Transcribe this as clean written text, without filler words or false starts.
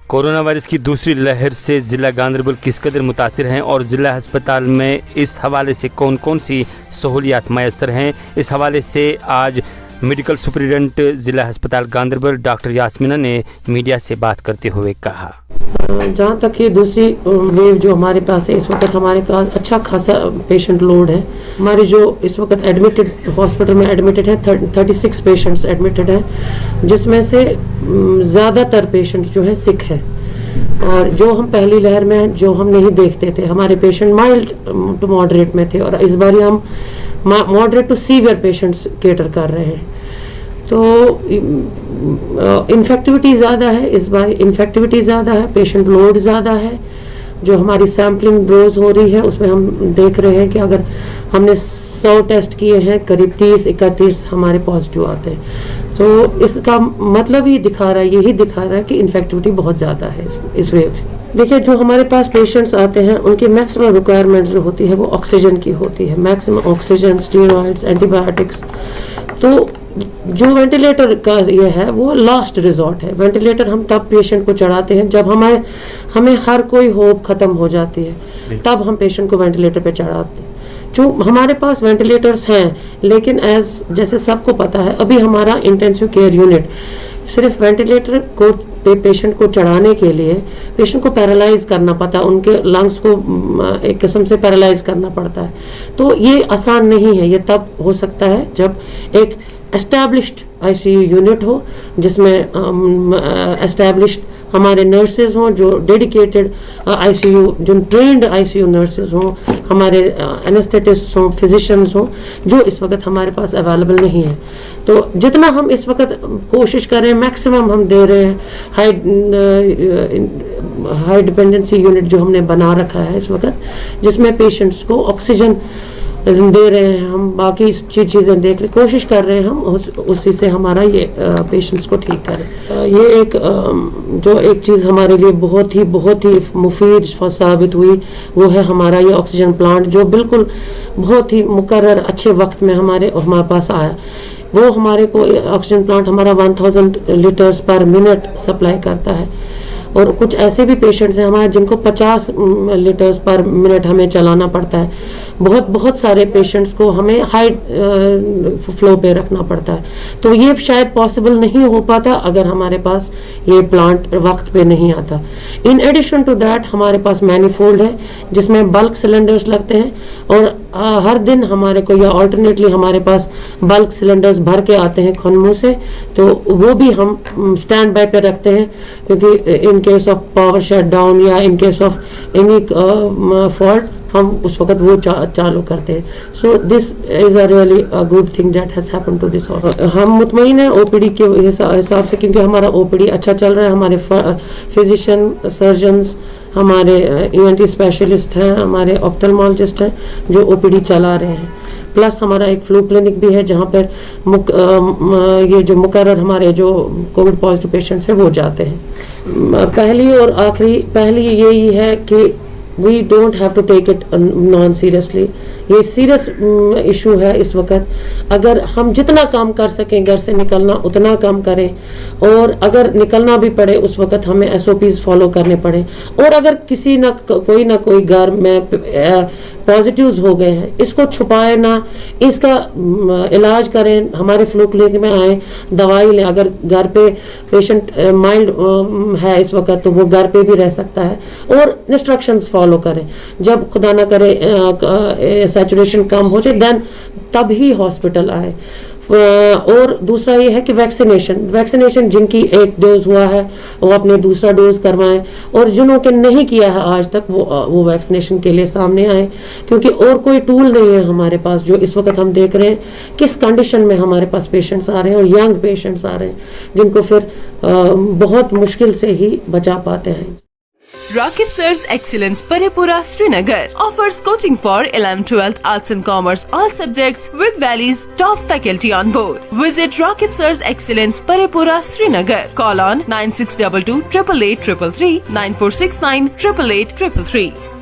Corona virus کی دوسری لہر سے ضلع گاندربل کس قدر متاثر ہیں اور ضلع ہسپتال میں اس حوالے سے کون کون سی سہولیات میسر ہیں، اس حوالے سے آج میڈیکل سپرنٹینڈنٹ ضلع ہسپتال گاندربل ڈاکٹر یاسمینہ نے میڈیا سے بات کرتے ہوئے کہا، جہاں تک یہ دوسری ویو جو ہمارے پاس ہے، اس وقت ہمارے پاس اچھا خاصا پیشنٹ لوڈ ہے. ہمارے جو اس وقت ایڈمیٹڈ ہاسپٹل میں ایڈمیٹڈ ہیں 36 پیشنٹس ایڈمیٹڈ ہیں، جس میں سے زیادہ تر پیشنٹ جو ہے سکھ ہے. اور جو ہم پہلی لہر میں جو ہم نہیں دیکھتے تھے، ہمارے پیشنٹ مائلڈ ٹو ماڈریٹ میں تھے، اور اس بار ہم moderate to severe patients cater کر رہے ہیں. تو انفیکٹیوٹی زیادہ ہے، اس بار انفیکٹیوٹی زیادہ ہے، پیشنٹ لوڈ زیادہ ہے. جو ہماری سیمپلنگ روز ہو رہی ہے اس میں ہم دیکھ رہے ہیں کہ اگر ہم نے 100 ٹیسٹ کیے ہیں، قریب 30-31 ہمارے پازیٹیو آتے ہیں. تو اس کا مطلب یہی دکھا رہا ہے کہ انفیکٹیوٹی بہت زیادہ ہے اس ویو سے. دیکھیں، جو ہمارے پاس پیشنٹس آتے ہیں ان کی میکسیمم ریکوائرمنٹ جو ہوتی ہے وہ آکسیجن کی ہوتی ہے، maximum oxygen, steroids, antibiotics. تو جو وینٹیلیٹر کا یہ ہے وہ لاسٹ ریزورٹ ہے. وینٹیلیٹر ہم تب پیشنٹ کو چڑھاتے ہیں جب ہمیں ہر کوئی ہوپ ختم ہو جاتی ہے، تب ہم پیشنٹ کو وینٹیلیٹر پہ چڑھاتے ہیں. جو ہمارے پاس وینٹیلیٹرز ہیں، لیکن جیسے سب کو پتا ہے ابھی ہمارا انٹینسیو کیئر یونٹ صرف وینٹیلیٹر کو پیشنٹ کو چڑھانے کے لیے پیشنٹ کو پیرالائز کرنا پڑتا ہے، ان کے لنگس کو ایک قسم سے پیرالائز کرنا پڑتا ہے. تو یہ آسان نہیں ہے. یہ تب ہو سکتا ہے جب ایک established I C U unit ہو، جس میں اسٹیبلشڈ ہمارے نرسز ہوں، جو ڈیڈیکیٹڈ آئی سی یو، جو trained I C U nurses ہوں، ہمارے اینستھیٹسٹ ہوں، فزیشنز ہوں، جو اس وقت ہمارے پاس اویلیبل نہیں ہے. تو جتنا ہم اس وقت کوشش کر رہے ہیں، میکسیمم ہم دے رہے ہیں. ہائی ڈپینڈنسی یونٹ جو ہم نے بنا رکھا ہے اس وقت، جس میں پیشنٹس کو آکسیجن دے رہے ہیں. ہم باقی چیزیں دیکھ رہے، کوشش کر رہے ہیں ہم اسی سے ہمارا یہ پیشنٹس کو ٹھیک کریں. یہ ایک چیز ہمارے لیے بہت ہی مفید ثابت ہوئی، وہ ہے ہمارا یہ آکسیجن پلانٹ، جو بالکل بہت ہی مقرر اچھے وقت میں ہمارے پاس آیا. وہ ہمارے کو آکسیجن پلانٹ ہمارا 1000 لیٹرز پر منٹ سپلائی کرتا ہے. اور کچھ ایسے بھی پیشنٹس ہیں ہمارے جن کو 50 لیٹرز پر منٹ ہمیں چلانا پڑتا ہے. بہت سارے پیشنٹس کو ہمیں ہائی فلو پہ رکھنا پڑتا ہے. تو یہ شاید پاسبل نہیں ہو پاتا اگر ہمارے پاس یہ پلانٹ وقت پہ نہیں آتا. ان ایڈیشن ٹو دیٹ ہمارے پاس مینیفولڈ ہے جس میں بلک سلنڈرز لگتے ہیں، اور ہر دن ہمارے کو یا آلٹرنیٹلی ہمارے پاس بلک سلنڈرز بھر کے آتے ہیں کھنمو سے. تو وہ بھی ہم اسٹینڈ بائی پہ رکھتے ہیں، کیونکہ in case of power shut down یا in case of any fault ہم اس وقت وہ چالو کرتے ہیں. So this is a really good thing that has happen to this hospital. ہم مطمئن ہیں او پی ڈی کے حساب سے، کیونکہ ہمارا او پی ڈی اچھا چل رہا ہے. ہمارے فزیشین، سرجنز، ہمارے ای این ٹی اسپیشلسٹ ہیں، ہمارے آپتھلمالوجسٹ ہیں جو او پی ڈی چلا رہے ہیں. پلس ہمارا ایک فلو کلینک بھی ہے جہاں پر یہ جو مقرر ہمارے جو کووڈ پازیٹیو پیشنٹس ہیں وہ جاتے ہیں. پہلی یہی ہے کہ we don't have to take it non seriously. یہ سیریس ایشو ہے اس وقت. اگر ہم جتنا کام کر سکیں گھر سے نکلنا اتنا کام کریں، اور اگر نکلنا بھی پڑے اس وقت ہمیں SOPs فالو کرنے پڑے. اور اگر کسی نہ کوئی گھر میں پازیٹیوز ہو گئے ہیں، اس کو چھپائے نہ، اس کا علاج کریں. ہمارے فلو کلینک میں آئیں، دوائی لیں. اگر گھر پہ پیشنٹ مائلڈ ہے اس وقت تو وہ گھر پہ بھی رہ سکتا ہے، اور انسٹرکشنز فالو کریں. جب خدا نہ کرے سیچوریشن کم ہو جائے تب ہی ہاسپٹل آئے. اور دوسرا یہ ہے کہ ویکسینیشن جن کی ایک ڈوز ہوا ہے وہ اپنے دوسرا ڈوز کروائیں، اور جنہوں کے نہیں کیا ہے آج تک وہ ویکسینیشن کے لیے سامنے آئیں. کیونکہ اور کوئی ٹول نہیں ہے ہمارے پاس. جو اس وقت ہم دیکھ رہے ہیں کس کنڈیشن میں ہمارے پاس پیشنٹس آ رہے ہیں، اور ینگ پیشنٹس آ رہے ہیں جن کو پھر بہت مشکل سے ہی بچا پاتے ہیں. Rakib Sir's Excellence Paripura Srinagar offers coaching for 11th, 12th, Arts and Commerce, all subjects with Valley's top faculty on board. Visit Rakib Sir's Excellence Paripura Srinagar. Call on 9622 888 333 9469 888 333.